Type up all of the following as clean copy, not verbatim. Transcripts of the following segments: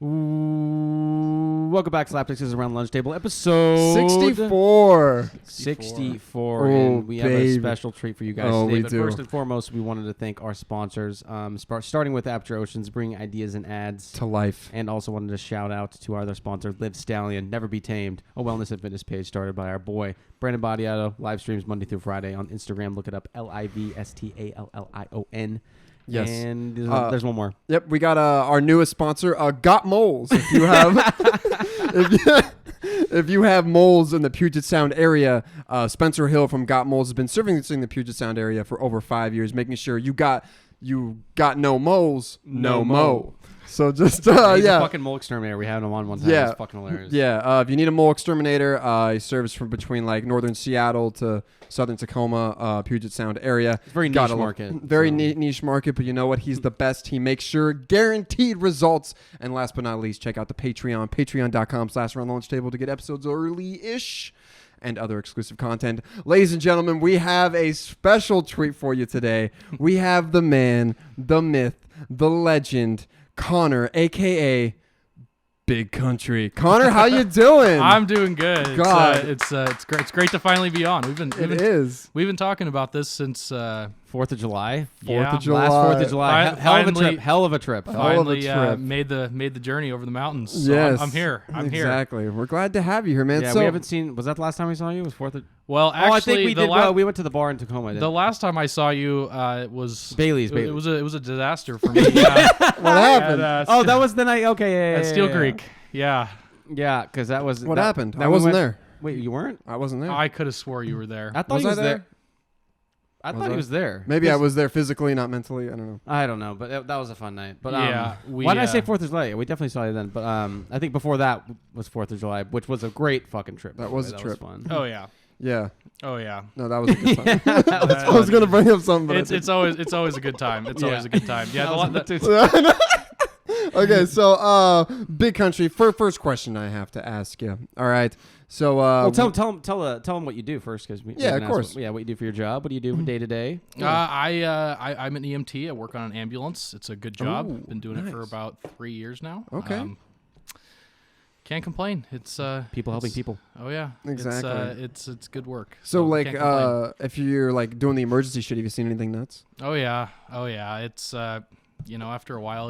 Ooh, welcome back, Slapdicks is Around the Lunch Table, episode 64. 64, Oh, and we have a baby. special treat for you guys Oh, today. we But do. first and foremost, we wanted to thank our sponsors, starting with Aperture Oceans, bringing ideas and ads To life. and also wanted to shout out to our other sponsor, Live Stallion, Never Be Tamed, a wellness and fitness page started by our boy Brandon Badiato. Live streams Monday through Friday on Instagram. Look it up, LIVSTALLION. Yes. And there's one more. Yep, we got our newest sponsor, Got Moles. If you have if you have moles in the Puget Sound area, Spencer Hill from Got Moles has been servicing the Puget Sound area for over 5 years, making sure you got no moles, no mo. So just He's a yeah. fucking mole exterminator. We had him on one time. Yeah. It's fucking hilarious. Yeah, if you need a mole exterminator, he serves from between like northern Seattle to southern Tacoma, Puget Sound area. It's a very Gotta niche love- market. Very so. niche market, but you know what? He's the best. He makes sure guaranteed results. And last but not least, check out the Patreon, patreon.com/Around the Lunch Table to get episodes early-ish and other exclusive content. Ladies and gentlemen, we have a special treat for you today. We have the man, the myth, the legend, Connor, a.k.a. Big Country. Connor, how you doing? I'm doing good. God. It's great. It's great to finally be on. We've been talking about this since 4th of July. Fourth of July. Last 4th of July. Hell of a Finally- trip. Hell of a trip. finally trip. made the journey over the mountains. So Yes. I'm here. I'm here. Exactly. We're glad to have you here, man. Yeah, So, we haven't seen. Was that the last time we saw you? Was 4th of? Well, Oh, I actually, think we the did. la- Well, we went to the bar in Tacoma. the last time I saw you was Bailey's. It was a disaster for me. what happened? Oh, that was the night. Okay, yeah, at Steel Creek. Yeah, Yeah, because that was. What that- happened? that I we wasn't went- there. Wait, you weren't? I wasn't there. I could have swore you were there. I thought he I was there? there. I Was thought I? he was there. Maybe I was there physically, not mentally. I don't know. I don't know, but that was a fun night. But Yeah, why did I say 4th of July? We definitely saw you then. But I think before that was 4th of July, which was a great fucking trip. That by the was way. a trip. fun. Oh yeah. Yeah. Oh yeah. No, that was a good time. That I was gonna bring up something, but It's always a good time. It's always a good time. Yeah. okay. So, Big Country. First question I have to ask you. All right. So, Well, tell them what you do first, because Yeah, of course. What you do for your job. What do you do day to day? I'm an EMT. I work on an ambulance. It's a good job. Ooh, Been doing it for nice. about 3 years now. Okay. Can't complain. It's People helping it's- people. Oh yeah, Exactly. It's good work. So, like, can't complain. if you're like doing the emergency shit, have you seen anything nuts? Oh yeah. It's after a while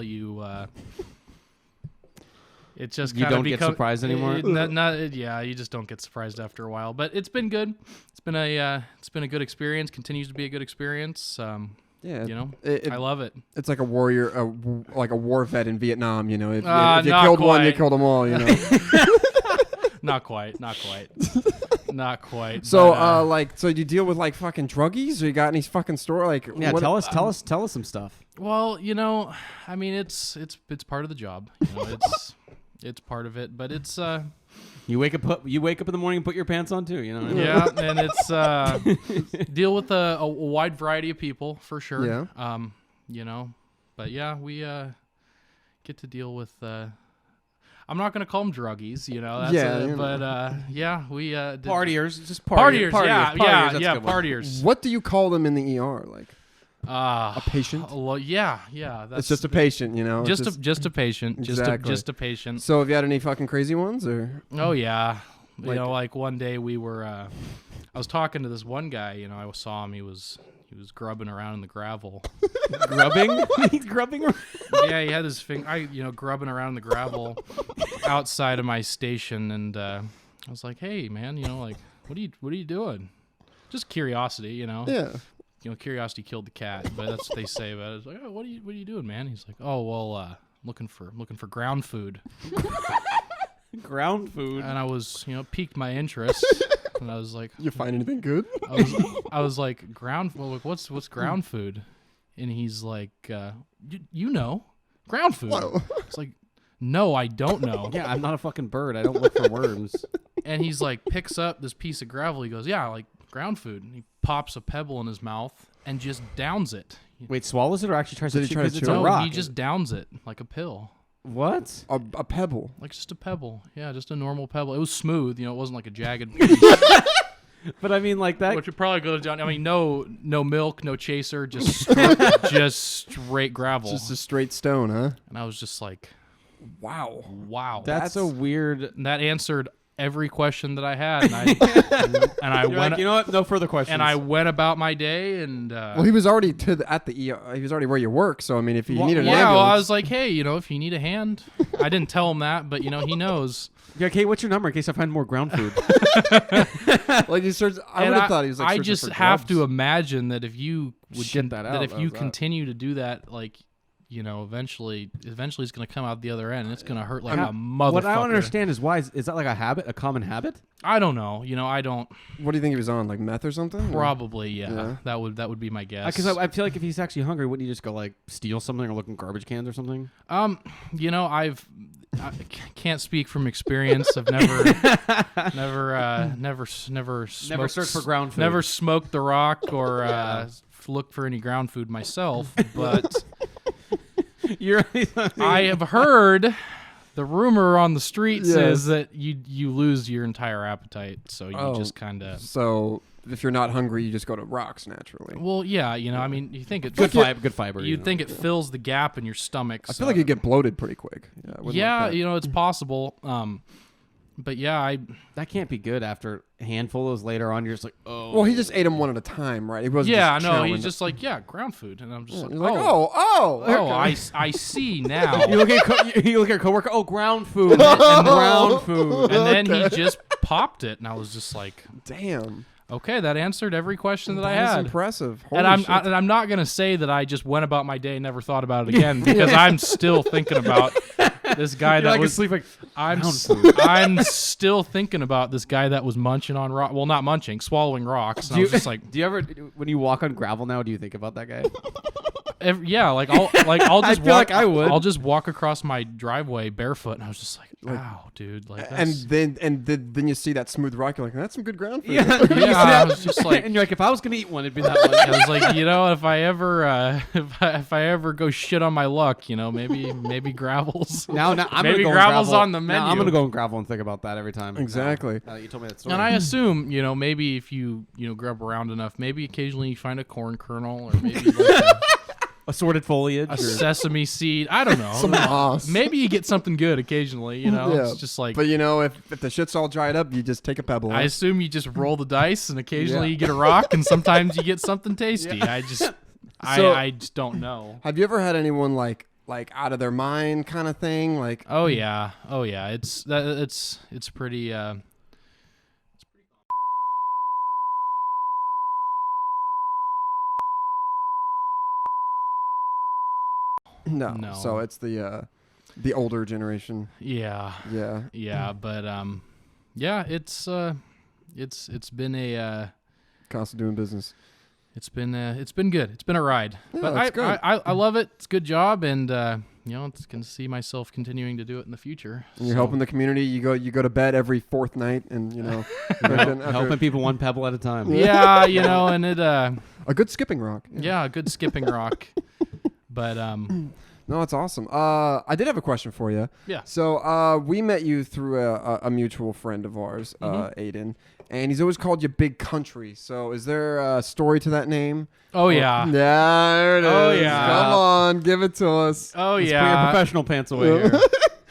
it just You kind of don't get surprised anymore? You just don't get surprised after a while. But it's been good. It's been a good experience. Continues to be a good experience. Yeah. I love it. It's like a warrior, like a war vet in Vietnam. You know, if you Not killed one, you quite. killed them all. You know. Not quite. Not quite. So, but, so you deal with like fucking druggies, or you got any fucking store like? Yeah, what- tell us some stuff. well, I mean, it's part of the job. It's part of it, but it's You wake up in the morning and put your pants on too. You know what I mean? yeah, and it's deal with a wide variety of people for sure. Yeah. But yeah, we get to deal with. I'm not gonna call them druggies, that's Yeah, it, you know. but yeah, we did Partiers, just partiers, partiers. yeah, That's a good one. partiers. What do you call them in the ER? Like A patient? Well, yeah. That's It's just a patient, you know. It's just a patient, Exactly. just a patient. So, have you had any fucking crazy ones, or? Oh yeah, Like- like one day we were. I was talking to this one guy. I saw him. He was grubbing around in the gravel. Grubbing? He's grubbing. Yeah, he had his finger. Grubbing around in the gravel outside of my station, and I was like, "Hey, man, what are you doing?" Just curiosity, Yeah. Curiosity killed the cat, but that's what they say about it. It's like, "Oh, what are you doing, man?" He's like, "Oh, well, looking for ground food." Ground food. And I was, piqued my interest, and I was like, You find anything good? I was like, what's ground food? And he's like, you know, ground food. Whoa. It's like, no, I don't know. Yeah, I'm not a fucking bird. I don't look for worms. And he's like, picks up this piece of gravel. He goes, yeah, like ground food. And he pops a pebble in his mouth and just downs it. Wait, swallows it or actually tries Did to he try to because it's chew a it? No, rock? he just downs it like a pill. What? A pebble. Like just a pebble. Yeah, just a normal pebble. It was smooth. It wasn't like a jagged piece. But I mean, like that. Which would probably go down. I mean, no milk, no chaser, just straight gravel. Just a straight stone, huh? And I was just like, Wow. Wow. That's a weird. That answered every question that I had, and I You're went. like, you know what? No further questions. And I went about my day, and Well, he was already at the ER. He was already where you work. So I mean, if you needed an well, ambulance, I was like, hey, if you need a hand, I didn't tell him that, but he knows. Yeah, okay, what's your number in case I find more ground food? like he starts. I would have thought he was like. I searching just for have to gloves. imagine that if you would Shit that out, if that you was that. continue to do that, like. Eventually it's going to come out the other end, and it's going to hurt like a motherfucker. What I don't understand is why is that like a habit, a common habit? I don't know. I don't. What do you think he was on? Like meth or something? Probably, yeah. Yeah. That would be my guess. Because I feel like if he's actually hungry, wouldn't he just go like steal something or look in garbage cans or something? I can't speak from experience. I've never searched for ground food. Never smoked the rock or looked for any ground food myself, but I have heard the rumor on the street says that you lose your entire appetite, so you just kind of. So if you're not hungry, you just go to rocks naturally. Well, yeah, I mean, you think it's good fiber. You'd think it fills the gap in your stomach. I feel like you get bloated pretty quick. Yeah, it's possible. But yeah, that can't be good. After a handful of those later on, you're just like, oh. Well, he just ate them one at a time, right? He wasn't. Yeah, just no, chowing he's just like, ground food, and I'm just like, okay. I see now. you look at your coworker. Oh, ground food and ground food, and then he just popped it, and I was just like, damn. Okay, that answered every question that I That's had. impressive. Holy And shit. I'm not gonna say that I just went about my day and never thought about it again because I'm still thinking about this guy that was asleep like I'm still thinking about this guy that was munching on rock. Well, not munching, swallowing rocks. And I was just like, do you ever when you walk on gravel now? Do you think about that guy? I'll just feel like I would. I'll just walk across my driveway barefoot, and I was just like, wow, dude, like, and that's, then you see that smooth rock. You're like, that's some good ground food. Yeah, I was just like, and you're like, if I was gonna eat one, it'd be that one. I was like, if I ever go shit on my luck, maybe gravel's. Now I'm maybe gonna go gravel's gravel. on the menu. Now I'm gonna go on gravel and think about that every time. Exactly. Now that you told me that story. And I assume, maybe if you grub around enough, maybe occasionally you find a corn kernel or maybe like assorted foliage, a sesame seed. I don't know. Some moss. Maybe you get something good occasionally. It's just like. But if the shit's all dried up, you just take a pebble. I assume you just roll the dice, and occasionally you get a rock, and sometimes you get something tasty. Yeah. I just don't know. Have you ever had anyone like out of their mind kind of thing? Like, Oh yeah. It's pretty. no. So it's the older generation. Yeah. Yeah. But it's been a. Cost of doing business. It's been good. It's been a ride. Yeah, But that's good. I love it. It's a good job, and it's gonna see myself continuing to do it in the future. And you're helping the community. You go to bed every fourth night, and helping people one pebble at a time. Yeah, and it a good skipping rock. a good skipping rock. But No, that's awesome. I did have a question for you. Yeah. So we met you through a mutual friend of ours, Aiden, and he's always called you Big Country. So is there a story to that name? Oh yeah. Yeah, there it is. Oh, yeah. Come on, give it to us. Oh Let's put your yeah. professional pants away here.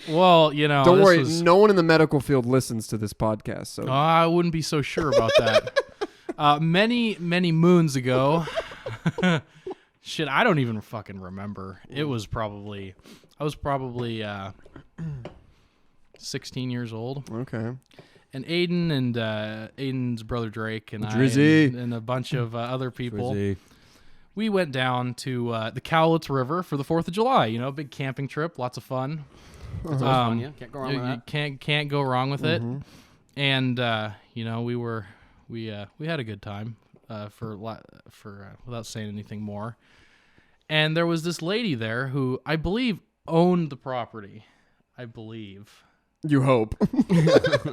Well, Don't worry, no one in the medical field listens to this podcast. So I wouldn't be so sure about that. Many moons ago. Shit, I don't even fucking remember. I was probably 16 years old. okay. And Aiden and Aiden's brother Drake and Drizzy. I and a bunch of other people, Drizzy. we went down to the Cowlitz River for the 4th of July. Big camping trip, lots of fun. That's always fun, yeah. Can't go wrong with You that. can't go wrong with it. And we had a good time for without saying anything more. And there was this lady there who I believe owned the property. I believe. You hope.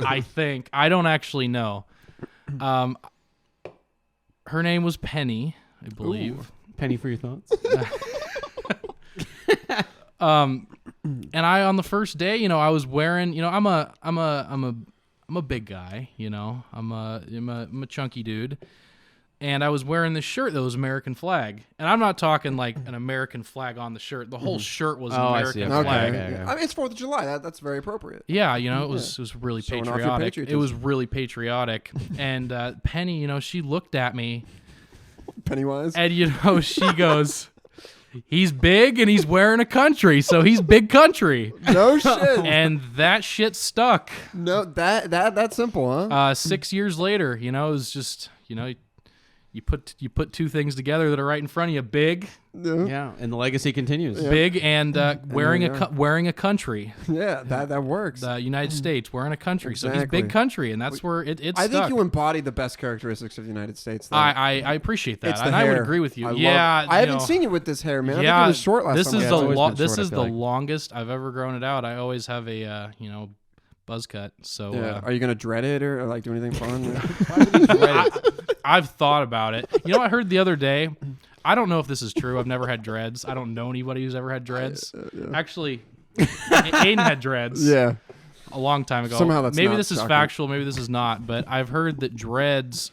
I think. I don't actually know. Her name was Penny, I believe. Ooh. Penny for your thoughts. And I on the first day, I was wearing, I'm a big guy, I'm a chunky dude. and I was wearing this shirt that was American flag. And I'm not talking like an American flag on the shirt. The whole shirt was an American flag. Okay. I mean, it's 4th of July. That's very appropriate. Yeah, it was really Showing off your patriotic. patriotism. It was really patriotic. And Penny, she looked at me. Pennywise. And, she goes, he's big and he's wearing a country, so he's big country. No shit. And that shit stuck. No, that's simple, huh? 6 years later, it was just, you put two things together that are right in front of you, big, Yeah, and the legacy continues. big, and wearing a country. Yeah, that works. The United States wearing a country, so he's Exactly. big country, and that's where it I stuck. think you embody the best characteristics of the United States. Though. I appreciate that, It's the and I would hair. agree with you. I haven't seen you with this hair, man. I think Yeah, it was short last this time. is I the saw you. It's always been short, I feel like. longest I've ever grown it out. I always have a buzz cut. So Yeah. Are you gonna dread it or like do anything fun? I've thought about it. I heard the other day. I don't know if this is true. I've never had dreads. I don't know anybody who's ever had dreads. Actually, Aiden had dreads. Yeah. A long time ago. Somehow that's maybe not this is shocking. factual. Maybe this is not. But I've heard that dreads.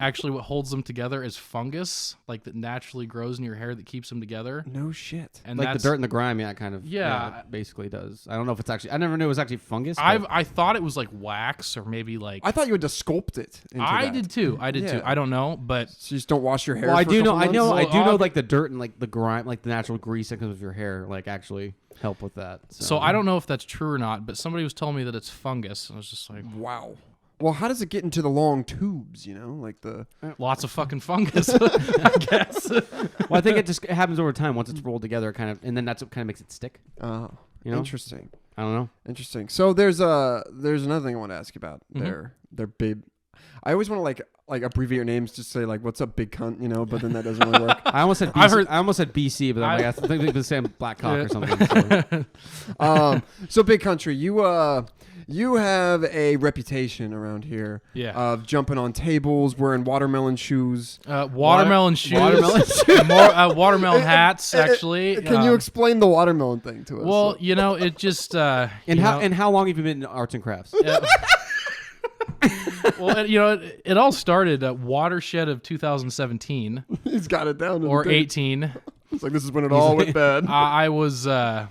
Actually, what holds them together is fungus, like that naturally grows in your hair that keeps them together. No shit. And Like the that's, dirt and the grime, yeah, kind of. Yeah. It basically does. I don't know if it's actually. I never knew it was actually fungus. but- I thought it was like wax or maybe like. I thought you had to sculpt it. Into I that. did too. I did Yeah. too. I don't know, but So you just don't wash your hair. Well, I for do a know. couple I know. months? I do know. Well, Like the dirt and like the grime, like the natural grease that comes with your hair, like actually help with that. so I don't know if that's true or not. But somebody was telling me that it's fungus. And I was just like, Wow. Well, how does it get into the long tubes? Like the. lots of fucking fungus, I guess. Well, I think it just happens over time. Once it's rolled together, it kind of, and then that's what kind of makes it stick. Interesting. I don't know. Interesting. So there's another thing I want to ask you about. Mm-hmm. Their big. I always want to like abbreviate your names, just say like, "What's up, big cunt?" But then that doesn't really work. I almost said. BC, I almost said BC, but I'm like, I think they say black cock or something. So. So big country, you have a reputation around here of jumping on tables, wearing watermelon shoes. Watermelon shoes. Watermelon hats, actually. Can you explain the watermelon thing to us? Well, it just. And how long have you been in arts and crafts? Well, it all started at Watershed of 2017 he's got it down. or 18. It's like this is when it all went bad. I was, I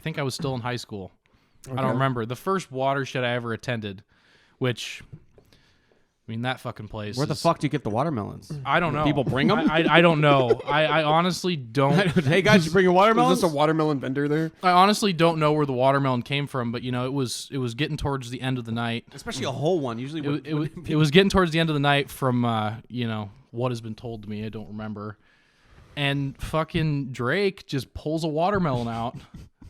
think I was still in high school. I don't remember. The first Watershed I ever attended, which, that fucking place. Where the fuck do you get the watermelons? I don't know. People bring them? I don't know. I honestly don't. Hey guys, you bring your watermelons? Is this a watermelon vendor there? I honestly don't know where the watermelon came from, but it was getting towards the end of the night. Especially a whole one. Usually, It was getting towards the end of the night from what has been told to me. I don't remember. And fucking Drake just pulls a watermelon out.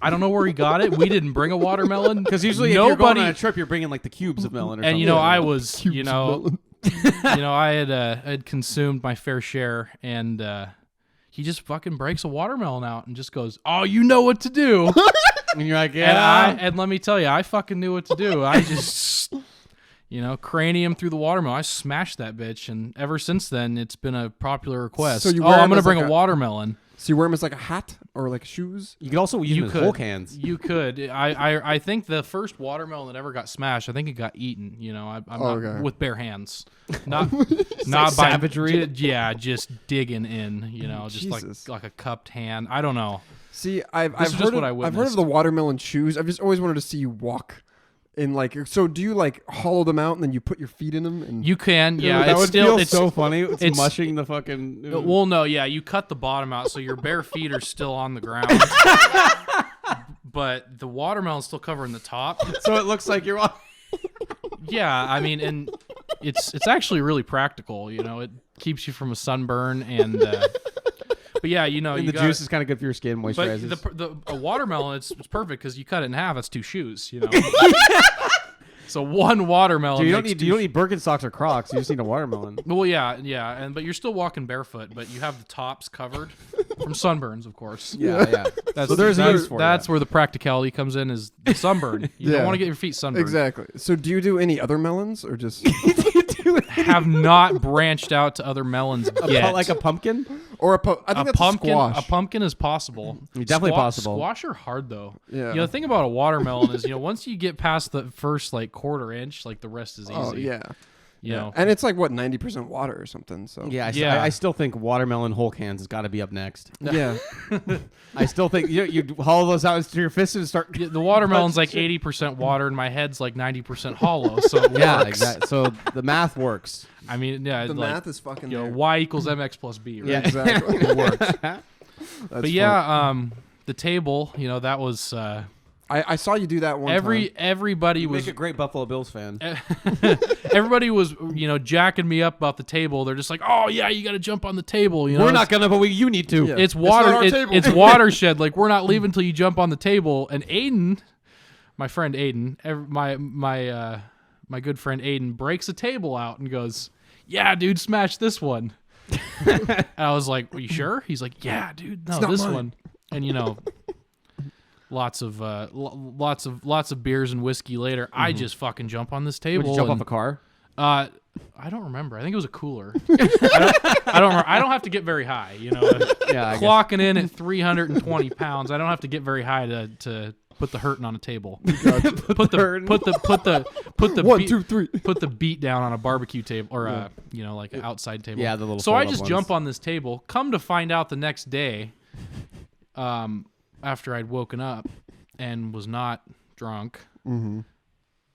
I don't know where he got it. We didn't bring a watermelon because usually if you're going on a trip, you're bringing like the cubes of melon. Or and something. I was I had consumed my fair share, and he just fucking breaks a watermelon out and just goes, "Oh, you know what to do." And you're like, "Yeah." And let me tell you, I fucking knew what to do. I just cranium through the watermelon. I smashed that bitch, and ever since then, it's been a popular request. So you I'm wear 'em gonna as bring like a watermelon. So you wear them as like a hat or like shoes? You could also use them as whole cans. You could. I think the first watermelon that ever got smashed, I think it got eaten. I'm not with bare hands, not not by savagery. Just digging in. Just like a cupped hand. I don't know. See, I've just heard what I I've heard of witnessed. the watermelon shoes. I've just always wanted to see you walk. So do you like hollow them out and then you put your feet in them? And You can, yeah. that It's would still feel so funny. It's it's- mushing the fucking. well, no, yeah. You cut the bottom out, so your bare feet are still on the ground, but the watermelon's still covering the top. So it looks like you're. Yeah, and it's actually really practical. It keeps you from a sunburn, and but yeah, And the juice is kind of good for your skin, But moisturizes. a watermelon, it's perfect because you cut it in half. It's two shoes. So one watermelon. Dude, you don't makes need Birkenstocks or Crocs. You just need a watermelon. Well, yeah, but you're still walking barefoot, but you have the tops covered from sunburns, of course. Yeah. That's, So there's a use for that's that. where the practicality comes in, is the sunburn. You don't want to get your feet sunburned. exactly. So do you do any other melons or just Have not branched out to other melons yet. Like a pumpkin? or I think that's pumpkin. a squash. A pumpkin is possible. Definitely possible. Squash are hard though. Yeah. The thing about a watermelon is, once you get past the first like quarter inch, like the rest is easy. Oh yeah. You know, And it's like what 90% water or something. So I still think watermelon whole cans has got to be up next. yeah. I still think you hollow those out into your fists and start. the watermelon's like 80% water, and my head's like 90% hollow. So it Yeah, works. exactly. So the math works. I mean, yeah, The like, math is fucking you know, there. y equals mx plus b. Right? Yeah, Exactly. It works. That's But yeah, the table, you know, that was I saw you do that one time. everybody You was make a great Buffalo Bills fan. everybody was, you know, jacking me up about the table. They're just like, "Oh yeah, you got to jump on the table." You know, We're not gonna, but you need to. Yeah. It's not our water. table. It's watershed. Like we're not leaving until you jump on the table. And Aiden, my friend Aiden, my good friend Aiden breaks a table out and goes, "Yeah, dude, smash this one." And I was like, "Are you sure?" He's like, "Yeah, dude, no, not this mine." one." And you know, lots of beers and whiskey later, I just fucking jump on this table. Would you jump and, off a car? I don't remember. I think it was a cooler. I don't. I don't have to get very high. You know, Yeah, I guess. clocking in at 320 pounds. I don't have to get very high to put the hurting on a table. Put the 1, beat, 2, 3. put the beat down on a barbecue table or you know, like an outside table. Yeah, the little So I fold-up just ones. jump on this table. Come to find out the next day, after I'd woken up and was not drunk,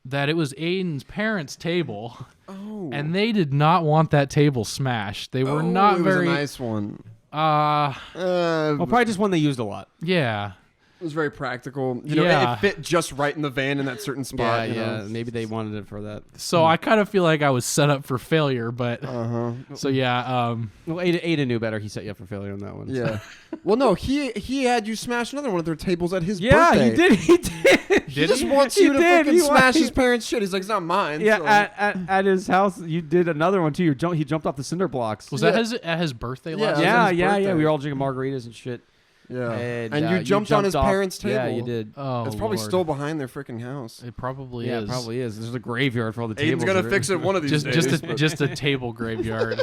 that it was Aiden's parents' table, and they did not want that table smashed. They were not it very was a nice one. Well, probably just one they used a lot. yeah. It was very practical. You know, Yeah. it fit just right in the van in that certain spot. you know? Maybe they wanted it for that. So I kind of feel like I was set up for failure, but so yeah, Well, Ada knew better. He set you up for failure on that one. Yeah. Well, no, he had you smash another one of their tables at his Yeah, birthday. he did. He did. He just wants He you to did. fucking He smash wa- his parents' shit. He's like, it's not mine. Yeah, so. at his house, you did another one too. He jumped off the cinder blocks. was Yeah. that at his birthday Yeah. last? was Yeah, on his yeah. birthday. We were all drinking margaritas and shit. Yeah. And, And you jumped on his off- parents' table. Yeah, you did. Oh, It's probably Lord. still behind their freaking house. It probably Yeah, is. it probably is. There's a graveyard for all the tables. Aiden's gonna that are- fix it one of these days. Just a table graveyard.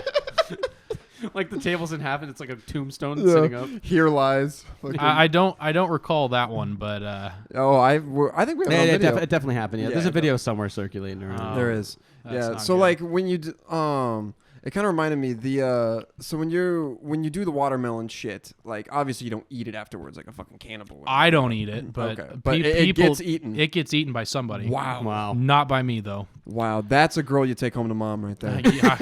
Like the table's in half and it's like a tombstone sitting up. Here lies. Fucking- I don't recall that one, but I think we have Yeah, it on video. it definitely happened. Yeah, Yeah, there's a it video somewhere circulating around. There is. That's Yeah. not So good. like when you it kind of reminded me so when you do the watermelon shit, like obviously you don't eat it afterwards like a fucking cannibal. I don't eat it. But Okay. But it people gets eaten. It gets eaten by somebody. Wow. Not by me though. Wow, that's a girl you take home to mom right there. Yeah,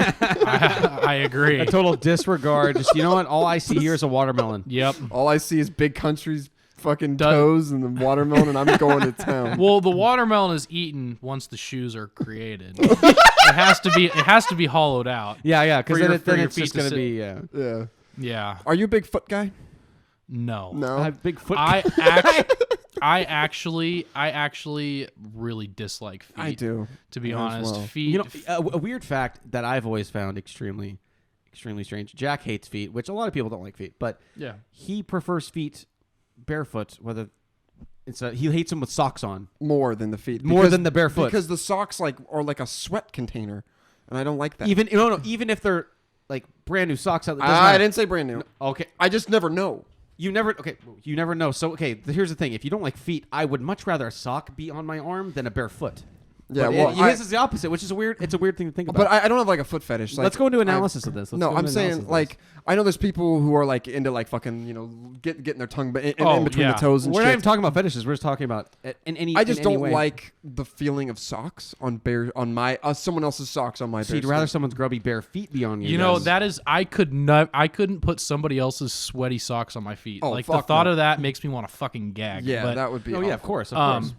I agree. A total disregard. Just, you know what? All I see here is a watermelon. Yep. All I see is Big Country's fucking Does- toes and the watermelon, and I'm going to town. Well, the watermelon is eaten once the shoes are created. It has to be hollowed out. Yeah, because For then, your- for then your it's feet just to gonna sit. be. Yeah. Yeah. Yeah. Are you a big foot guy? No. No. I have big foot. I actually really dislike feet. I do. To be As honest, well. feet. You know, a weird fact that I've always found extremely strange. Jack hates feet, which a lot of people don't like feet, but yeah. he prefers feet barefoot. Whether he hates them with socks on More than the feet. more than the barefoot. Because the socks are like a sweat container, and I don't like that. Even if they're like brand new socks out. It doesn't I matter. didn't say brand new. Okay, I just never know. you never know. So here's the thing: if you don't like feet, I would much rather a sock be on my arm than a bare foot. Yeah, But well, his is the opposite, which is it's a weird thing to think about. But I don't have like a foot fetish. Like, Let's go into analysis of this. Let's No, go I'm into analysis saying of like this. I know there's people who are like into like fucking getting their tongue in Oh, between yeah. the toes and We're shit. not even talking about fetishes. We're just talking about in any. I just in any don't way. like the feeling of socks on my someone else's socks on my. So bare you'd rather skin. someone's grubby bare feet be on you. You know, than- that is I couldn't put somebody else's sweaty socks on my feet. Oh, Like the fuck thought no. of that makes me want to fucking gag. Yeah, but, that would be. Oh yeah, of awful. course, of course.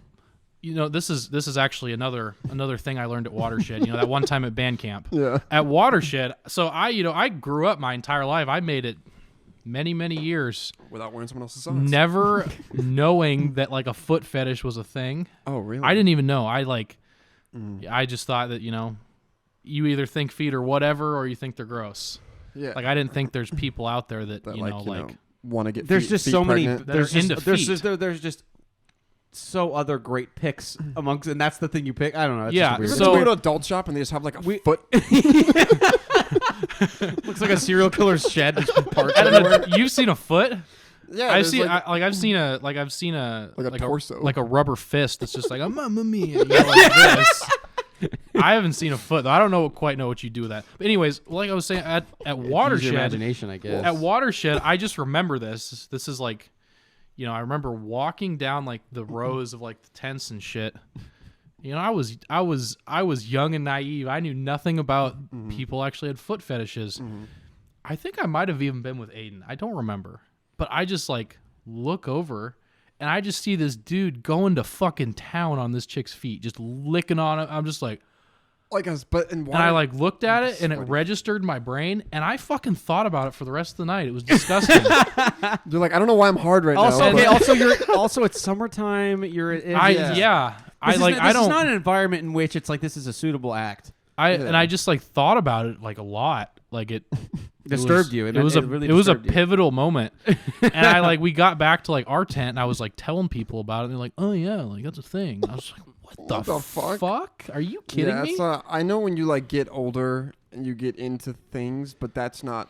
you know, this is actually another thing I learned at Watershed. You know, that one time at band camp. Yeah. At Watershed, so I grew up my entire life. I made it many years, Without wearing someone else's socks. never knowing that like a foot fetish was a thing. Oh really? I didn't even know. I just thought that, you know, you either think feet are whatever or you think they're gross. Yeah. Like I didn't think there's people out there that, that you know, like want to get. There's feet, just feet so many. pregnant. That are into feet. There's just so other great picks amongst, and that's the thing you pick. I don't know. It's Yeah, just weird. Ever so- go to adult shop and they just have like a foot. looks like a serial killer's shed. There's parts I don't know. everywhere. You've seen a foot? Yeah, I've there's seen like, I've seen a Like a torso. like a rubber fist that's just like a mamma mia, you know, like this. I haven't seen a foot though. I don't quite know what you do with that. But anyways, like I was saying at Use your Watershed, imagination, I guess. at Watershed, I just remember this. This is like, I remember walking down like the rows of like the tents and shit. I was young and naive. I knew nothing about people actually had foot fetishes. I think I might have even been with Aiden. I don't remember. But I just like look over and I just see this dude going to fucking town on this chick's feet, just licking on it. I'm just like and I like looked at it and it registered in my brain and I fucking thought about it for the rest of the night. It was disgusting. You're like, I don't know why I'm hard right also, now. Okay, also it's summertime. This is not an environment in which it's like this is a suitable act. And I just like thought about it like a lot. Like it disturbed you. It was a pivotal moment. And we got back to like our tent and I was like telling people about it. And they're like, oh yeah, like that's a thing. I was like, what the fuck? Are you kidding me? I know when you like get older and you get into things, but that's not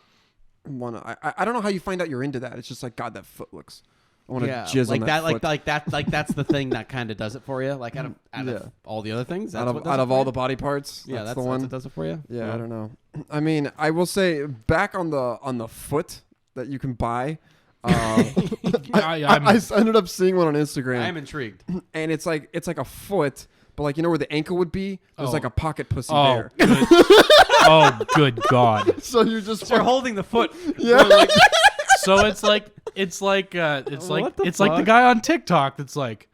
one. I don't know how you find out you're into that. It's just like, God, that foot looks. I want to jizz on that foot. That's the thing that kind of does it for you. Like out of all the other things, out of all the body parts, that's the one that does it for you. Yeah, I don't know. I mean, I will say back on the foot that you can buy. I ended up seeing one on Instagram. I'm intrigued, and it's like a foot, but like where the ankle would be, there's like a pocket pussy there. Good God! So you're holding the foot. Yeah. So it's like the guy on TikTok that's like,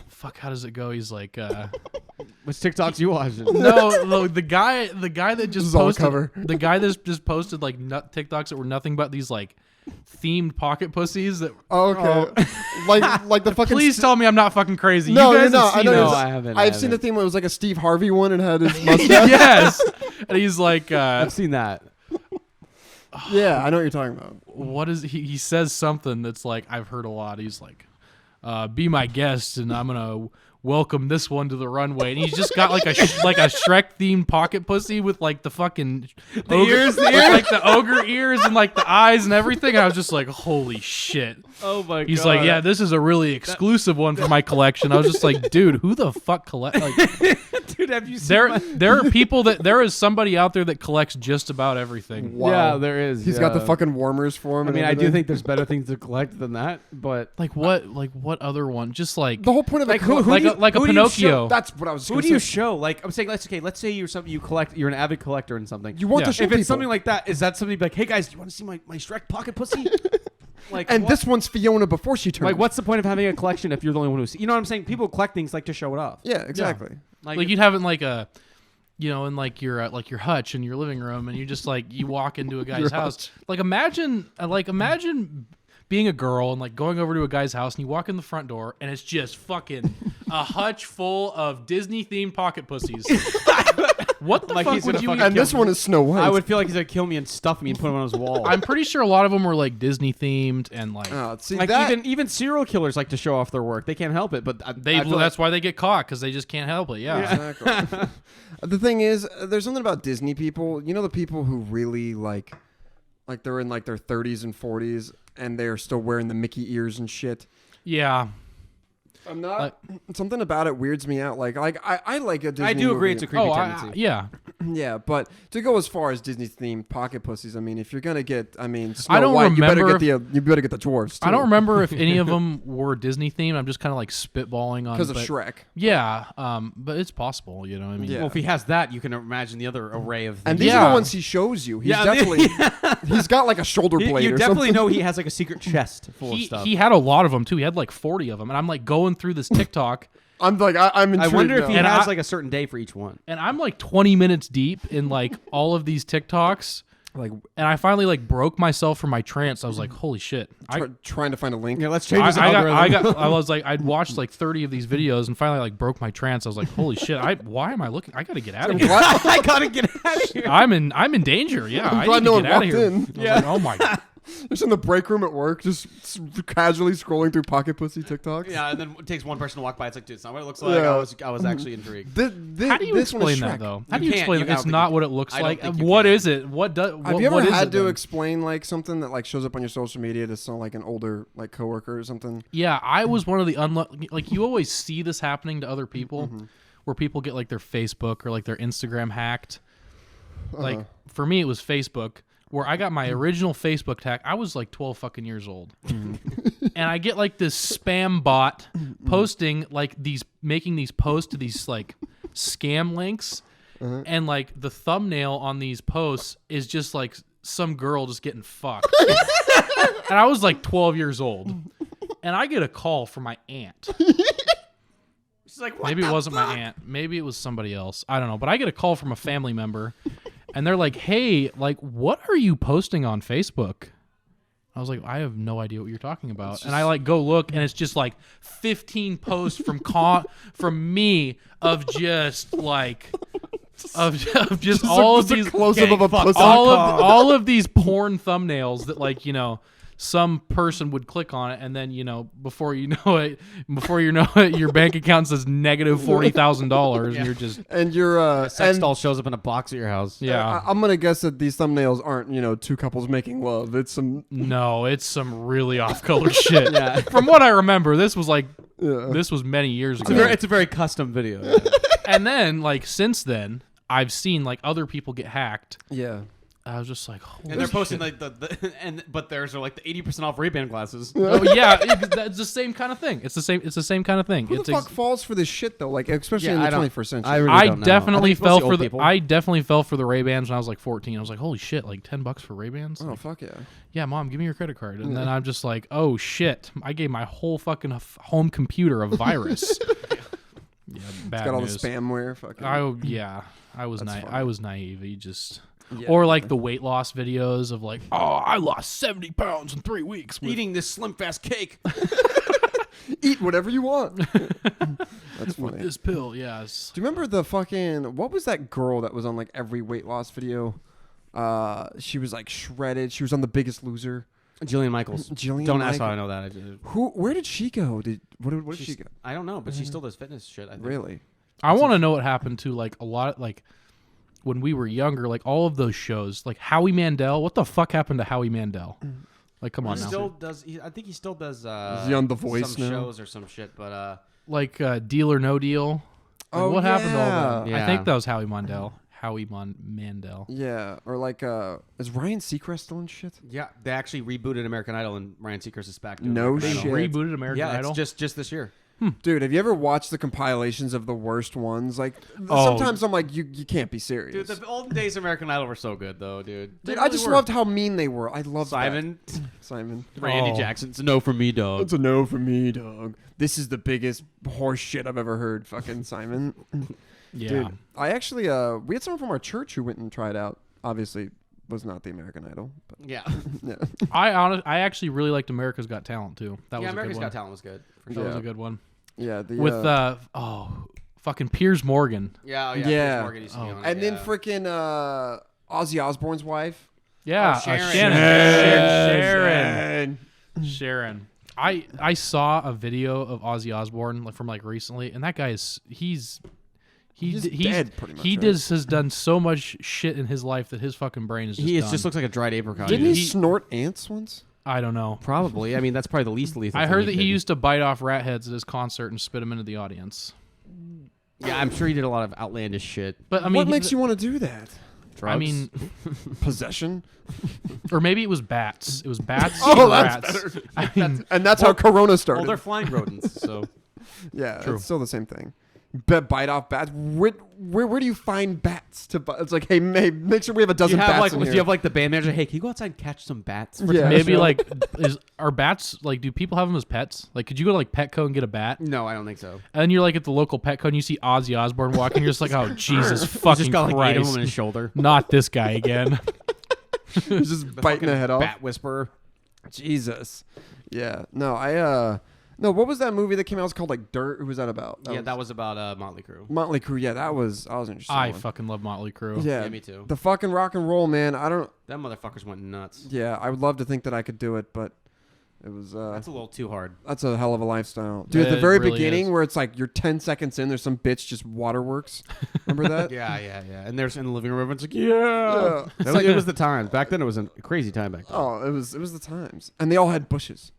fuck, how does it go? He's like, which TikToks you watching? No, the guy that just posted the guy that just posted like TikToks that were nothing but these like themed pocket pussies that. Like the fucking. Please tell me I'm not fucking crazy. No, you guys no, I know. this? I haven't. I've seen the theme where it was like a Steve Harvey one and had his mustache. Yes, and he's like, I've seen that. Yeah, I know what you're talking about. What is he says something that's like I've heard a lot. He's like, be my guest and I'm gonna welcome this one to the runway, and he's just got like a Shrek themed pocket pussy with like the fucking ears, like the ogre ears and like the eyes and everything. And I was just like, holy shit. Oh my god. He's like, yeah, this is a really exclusive one for my collection. I was just like, dude, who the fuck collect? Like, dude, have you seen there are people there is somebody out there that collects just about everything. Wow. Yeah, there is. He's got the fucking warmers for him. I mean, I do think there's better things to collect than that, but what other one? Just like the whole point of like a Pinocchio. That's what I was. Who do you show? Like I'm saying, let's say you're something you collect. You're an avid collector in something. You want to show if people. It's something like that, is that something like, hey guys, do you want to see my Shrek pocket pussy? Like, and this one's Fiona before she turned. Like, what's the point of having a collection if you're the only one who sees? You know what I'm saying? People collect things like to show it off. Yeah, exactly. Yeah. Like you'd have it in like a, in like your hutch in your living room, and you just like you walk into a guy's house. Like imagine being a girl and like going over to a guy's house and you walk in the front door and it's just fucking a hutch full of Disney themed pocket pussies. What the fuck would you eat? And this one is Snow White. I would feel like he's gonna kill me and stuff me and put him on his wall. I'm pretty sure a lot of them were like Disney themed and like, even serial killers like to show off their work. They can't help it, but that's why they get caught, because they just can't help it. Yeah. Exactly. The thing is, there's something about Disney people. You know, the people who really like they're in like their 30s and 40s and they're still wearing the Mickey ears and shit. Yeah. I'm not. Something about it weirds me out. Like I like a Disney. I do agree, it's a creepy tendency. Yeah. Yeah, but to go as far as Disney themed pocket pussies, I mean, if you're gonna get, Snow I don't White, remember you better get the dwarves. Too. I don't remember if any of them were Disney themed. I'm just kind of like spitballing on because of Shrek. Yeah, but it's possible. You know what I mean? Yeah. Well, if he has that, you can imagine the other array of things. And these are the ones he shows you. He's definitely he's got like a shoulder blade. You or definitely something. know he has like a secret chest full of stuff. He had a lot of them too. He had like 40 of them, and I'm like going through this TikTok. I'm like, I'm intrigued. I wonder if he now. has like a certain day for each one. And I'm like 20 minutes deep in like all of these TikToks. And I finally like broke myself from my trance. I was like, holy shit. Trying to find a link. Yeah, let's change this algorithm. I was like, I'd watched like 30 of these videos and finally like broke my trance. I was like, holy shit. Why am I looking? I got to get out of here. I got to get out of here. I'm in danger. Yeah. I'm glad no one walked in. Yeah. Like, oh my God. Just in the break room at work, just casually scrolling through pocket pussy TikToks. Yeah, and then it takes one person to walk by. It's like, dude, it's not what it looks like. Yeah. I was actually intrigued. How do you explain that though? How do you explain that it's not what it looks like? What is it? Have you ever had to explain like something that like shows up on your social media to some like an older like coworker or something? Yeah, I was one of the like you always see this happening to other people. where people get like their Facebook or like their Instagram hacked. Like for me, it was Facebook, where I got my original Facebook tag. I was like 12 fucking years old, and I get like this spam bot posting like making these posts to these like scam links, and like the thumbnail on these posts is just like some girl just getting fucked. And I was like 12 years old, and I get a call from my aunt. She's like, maybe it wasn't my aunt. Maybe it was somebody else. I don't know. But I get a call from a family member, and they're like, hey, like, what are you posting on Facebook? I was like, I have no idea what you're talking about. And I like go look, and it's just like 15 posts from me of just like of just all of these close-up of a pussy. all of these porn thumbnails that like, you know, some person would click on it, and then, you know, before you know it, your bank account says negative $40,000, and you're just your sex doll shows up in a box at your house. Yeah, I'm gonna guess that these thumbnails aren't, you know, two couples making love. It's some it's some really off-color shit. Yeah. From what I remember, this was many years ago. It's a very custom video. Yeah. And then like since then, I've seen like other people get hacked. Yeah. I was just like, holy And they're posting shit. like but theirs are like the 80% off Ray-Ban glasses. Oh yeah, it's the same kind of thing. It's the same kind of thing. Who the fuck falls for this shit though? Like, especially in the 21st century. I really I don't know. definitely I think it's fell mostly for old the people. I definitely fell for the Ray-Bans when I was like 14. I was like, holy shit, like $10 for Ray-Bans? Oh fuck yeah. Yeah, mom, give me your credit card. And then I'm just like, oh shit, I gave my whole fucking home computer a virus. Yeah, bad It's got all the news. spamware. Fucking. I was That's funny. I was naive. You just Yeah. or like the weight loss videos of like, oh, I lost 70 pounds in 3 weeks. Eating this Slim Fast cake. Eat whatever you want. That's with funny. this pill, yes. Do you remember the fucking what was that girl that was on like every weight loss video? She was like shredded. She was on The Biggest Loser. Jillian Michaels. Don't ask how I know that. Where did she go? Where did she go? I don't know, but she still does fitness shit. I think. Really? I want to know what happened to like a lot, like when we were younger, like all of those shows, like Howie Mandel. What the fuck happened to Howie Mandel? Like, come on He now. still does. I think he still does. Is he on The Voice some now? shows or some shit, but Like Deal or No Deal. Like, Oh, what happened to all that? yeah. I think that was Howie Mandel. Mandel. Yeah. Or like is Ryan Seacrest still in shit? yeah, they actually rebooted American Idol, and Ryan Seacrest is back. doing No American shit. Idol. Rebooted American Yeah, Idol. it's just this year. Dude, have you ever watched the compilations of the worst ones? Like Oh. sometimes I'm like, you can't be serious. Dude, the old days of American Idol were so good, though, dude. Dude, I just loved how mean they were. I loved Simon, Simon. Randy Oh. Jackson. It's a no for me, dog. It's a no for me, dog. This is the biggest horse shit I've ever heard. Fucking Simon. Yeah. Dude, I actually we had someone from our church who went and tried out. Obviously, was not the American Idol, but Yeah, yeah. I actually really liked America's Got Talent too. That was yeah. a America's good Got one. Talent was good. For That sure. was a good one. Yeah, the With fucking Piers Morgan. Yeah, Yeah. Piers Morgan used to be Oh. on it, and then yeah. freaking Ozzy Osbourne's wife. Yeah, Sharon. Sharon. I saw a video of Ozzy Osbourne like from like recently, and that guy is he's dead pretty much. He right? has done so much shit in his life that his fucking brain is just He done. just looks like a dried apricot. Didn't he he- snort ants once? I don't know. Probably. I mean, that's probably the least lethal. I thing heard that he did. used to bite off rat heads at his concert and spit them into the audience. Yeah, I'm sure he did a lot of outlandish shit. But I mean, What makes you want to do that? Drugs. I mean, Possession. or maybe it was bats. It was bats. Oh, and that's rats. I mean, And that's how Corona well, started. they're flying rodents, so Yeah, True. it's still the same thing. Bite off bats. Where do you find bats to? It's like, hey, make sure we have a dozen you have bats like in if here. you have like the band manager. Hey, can you go outside and catch some bats? For Yeah. maybe sure. like are bats like? Do people have them as pets? Like, could you go to like Petco and get a bat? No, I don't think so. And then you're like at the local Petco and you see Ozzy Osbourne walking. You're just like, oh Jesus He's fucking just got like 8 of them Christ! in his shoulder. Not this guy again. He's just biting the head off. Bat whisperer. Jesus. Yeah. No, no. What was that movie that came out? It was called like Dirt. Who was that about? That was about Motley Crue. Motley Crue. Yeah, I was interested. I in one. fucking love Motley Crue. Yeah. Yeah, me too. The fucking rock and roll, man. I don't. Them motherfuckers went nuts. Yeah, I would love to think that I could do it, but it was. That's a little too hard. That's a hell of a lifestyle, dude. At the It very really beginning, is. where it's like you're 10 seconds in, there's some bitch just waterworks. Remember that? Yeah. And there's in the living room, everyone's like, yeah. It was the time. Back then, it was a crazy time back then. Oh, it was the times, and they all had bushes.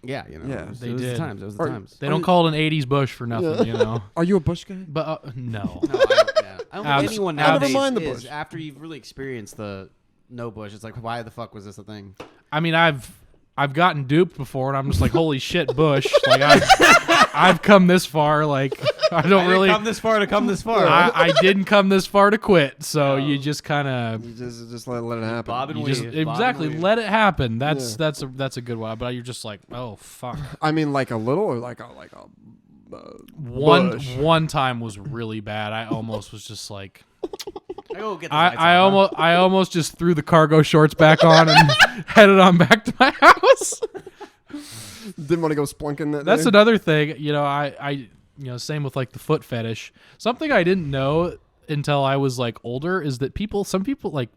Yeah, you know. Yeah. it was, They it was did. the times. It was the Or- times. They don't call it an 80s bush for nothing, you know. Are you a Bush guy? But no. No, I don't, yeah. I don't think anyone Never nowadays mind the is. bush. After you've really experienced the no bush, it's like, why the fuck was this a thing? I mean, I've gotten duped before, and I'm just like, holy shit, Bush! Like I've come this far. Like I don't really come this far to come this far. I didn't come this far to quit. So you just kind of You just let it happen. Bob and you weave. just Bob and exactly weave. let it happen. That's a good one. But you're just like, oh fuck. I mean, like a little or like a One bush. one time was really bad. I almost was just like. I go get the lights I on, huh? almost just threw the cargo shorts back on and headed on back to my house. Didn't want to go splunking that That's day. another thing, you know. I same with like the foot fetish. Something I didn't know until I was like older is that some people like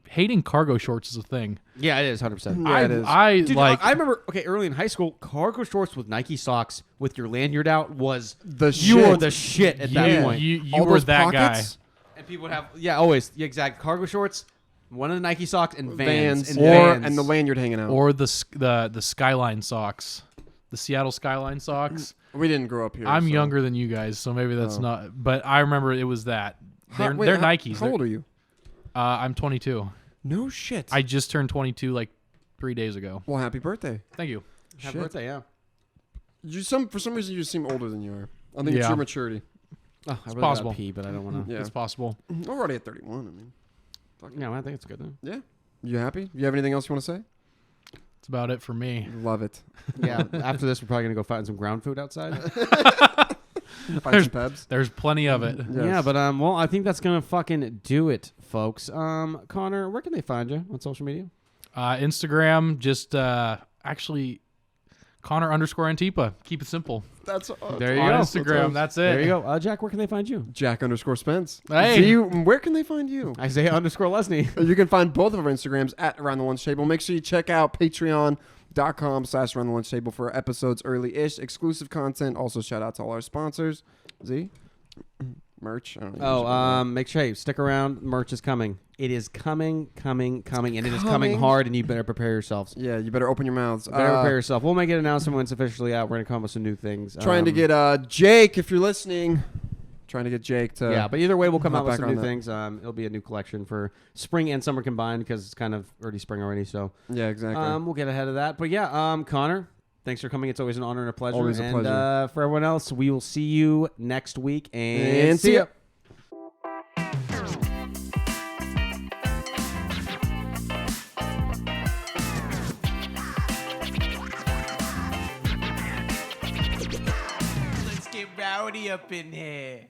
hating cargo shorts is a thing. Yeah, it is 100%. Yeah, it is. I Dude, like I remember. Okay, early in high school, cargo shorts with Nike socks with your lanyard out was The you were shit. the shit at that you point. you All were those that pockets? And people would have always exact cargo shorts, one of the Nike socks, and Vans, Vans, and and the lanyard hanging out. guy. Or the Skyline socks, the Seattle Skyline socks. We didn't grow up here. I'm so. younger than you guys, so maybe that's Oh. not. But I remember it was that. They're Nikes. How old are you? I'm 22. No shit. I just turned 22 like 3 days ago. Well, happy birthday. Thank you. Happy Shit. birthday, yeah. For some reason you just seem older than you are. I think it's Yeah. your maturity. Oh, I really possible. gotta pee, but I don't want to. Yeah. It's possible. We're already at 31. I mean, Yeah, I think it's good. Though. yeah. You happy? You have anything else you want to say? That's about it for me. Love it. Yeah. After this, we're probably gonna go find some ground food outside. Find some pebs. There's plenty of it. Yes. Yeah, but well, I think that's gonna fucking do it, folks. Connor, where can they find you on social media? Instagram, just actually Connor_Antipa. Keep it simple. That's There you On go. Instagram, that's it. There you go. Jack, where can they find you? Jack_Spence. Hey. See you, where can they find you? Isaiah_Lesney. You can find both of our Instagrams at Around the Lunch Table. Make sure you check out patreon.com/Around the Lunch Table for episodes early-ish, exclusive content. Also, shout out to all our sponsors. Z? Merch? I don't know. Make sure you stick around. Merch is coming. It is coming, and it is coming coming. hard, and you better prepare yourselves. Yeah, you better open your mouths. Better prepare yourself. We'll make an announcement when it's officially out. We're gonna come up with some new things. Trying to get Jake, if you're listening. Trying to get Jake to. Yeah, but either way, we'll come hop out with back some on new that. things. It'll be a new collection for spring and summer combined because it's kind of already spring already. So Yeah, exactly. we'll get ahead of that. But yeah, Connor, thanks for coming. It's always an honor and a pleasure. Always a and, pleasure. For everyone else, we will see you next week. And see ya. Let's get rowdy up in here.